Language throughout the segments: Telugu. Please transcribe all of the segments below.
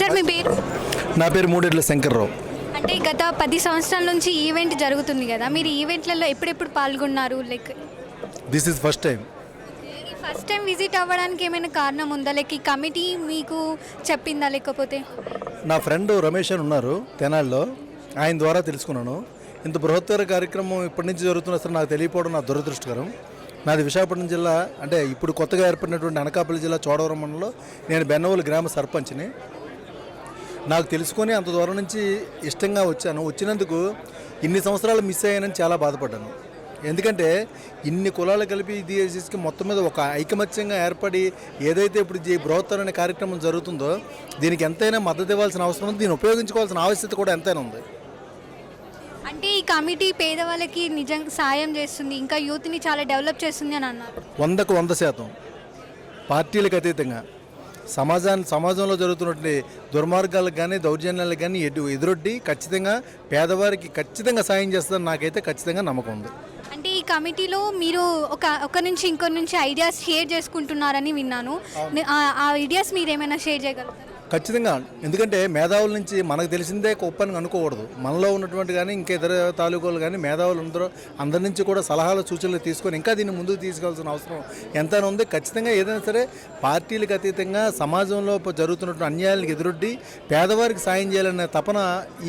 సార్ మీ పేరు? నా పేరు మూడెడ్ల శంకర్రావు. అంటే గత 10 సంవత్సరాల నుంచి ఈవెంట్ జరుగుతుంది కదా, మీరు ఈవెంట్లలో ఎప్పుడెప్పుడు పాల్గొన్నారు? Like this is first time. ఈ ఫస్ట్ టైం విజిట్ అవ్వడానికి ఏమైనా కారణం ఉందా? లైక్ ఈ కమిటీ మీకు చెప్పిందా లేకపోతే? నా ఫ్రెండ్ రమేష్ అని ఉన్నారు తెనాలిలో, ఆయన ద్వారా తెలుసుకున్నాను. ఇంత బృహత్తర కార్యక్రమం ఇప్పటి నుంచి జరుగుతున్న అసలు నాకు తెలియకపోవడం నా దురదృష్టకరం. నాది విశాఖపట్నం జిల్లా, అంటే ఇప్పుడు కొత్తగా ఏర్పడినటువంటి అనకాపల్లి జిల్లా చోడవరం మండలంలో నేను బెన్నవోలు గ్రామ సర్పంచ్ని. నాకు తెలుసుకొని అంత దూరం నుంచి ఇష్టంగా వచ్చాను. వచ్చినందుకు ఇన్ని సంవత్సరాలు మిస్ అయ్యానని చాలా బాధపడ్డాను. ఎందుకంటే ఇన్ని కులాలు కలిపి ఇది మొత్తం మీద ఒక ఐకమత్యంగా ఏర్పడి ఏదైతే ఇప్పుడు ఈ బృహత్తరమైన కార్యక్రమం జరుగుతుందో దీనికి ఎంతైనా మద్దతు ఇవ్వాల్సిన అవసరం ఉంది. దీన్ని ఉపయోగించుకోవాల్సిన ఆవశ్యకత కూడా ఎంతైనా ఉంది. అంటే ఈ కమిటీ పేదవాళ్ళకి నిజంగా సాయం చేస్తుంది, ఇంకా యూత్ని చాలా డెవలప్ చేస్తుంది అని అన్నారు. 100కు 100% పార్టీలకు అతీతంగా సమాజంలో జరుగుతున్నటువంటి దుర్మార్గాలకు కానీ దౌర్జన్యాలకు కానీ ఎదురొడ్డి ఖచ్చితంగా పేదవారికి ఖచ్చితంగా సాయం చేస్తుందని నాకైతే ఖచ్చితంగా నమ్మకం ఉంది. అంటే ఈ కమిటీలో మీరు ఒక నుంచి ఇంకొక నుంచి ఐడియాస్ షేర్ చేసుకుంటున్నారని విన్నాను. ఆ ఐడియాస్ మీరు ఏమైనా షేర్ చేయగలుగుతారా? ఖచ్చితంగా. ఎందుకంటే మేధావుల నుంచి మనకు తెలిసిందే గొప్పని అనుకోకూడదు. మనలో ఉన్నటువంటి కానీ ఇంకా ఇతర తాలూకాలు కానీ మేధావులు అందరి నుంచి కూడా సలహాలు సూచనలు తీసుకొని ఇంకా దీన్ని ముందుకు తీసుకెళ్లాల్సిన అవసరం ఎంతైనా ఉంది. ఖచ్చితంగా ఏదైనా సరే పార్టీలకు అతీతంగా సమాజంలో జరుగుతున్నటువంటి అన్యాయాలకు ఎదురొడ్డి పేదవారికి సాయం చేయాలనే తపన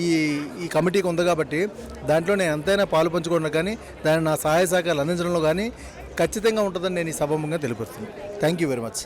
ఈ కమిటీకి ఉంది. కాబట్టి దాంట్లో నేను ఎంతైనా పాలు పంచుకోవడం కానీ దాన్ని నా సహాయ సహకారాలు అందించడంలో కానీ ఖచ్చితంగా ఉంటుందని నేను ఈ సభముగా తెలియపరుస్తున్నాను. Thank you very much.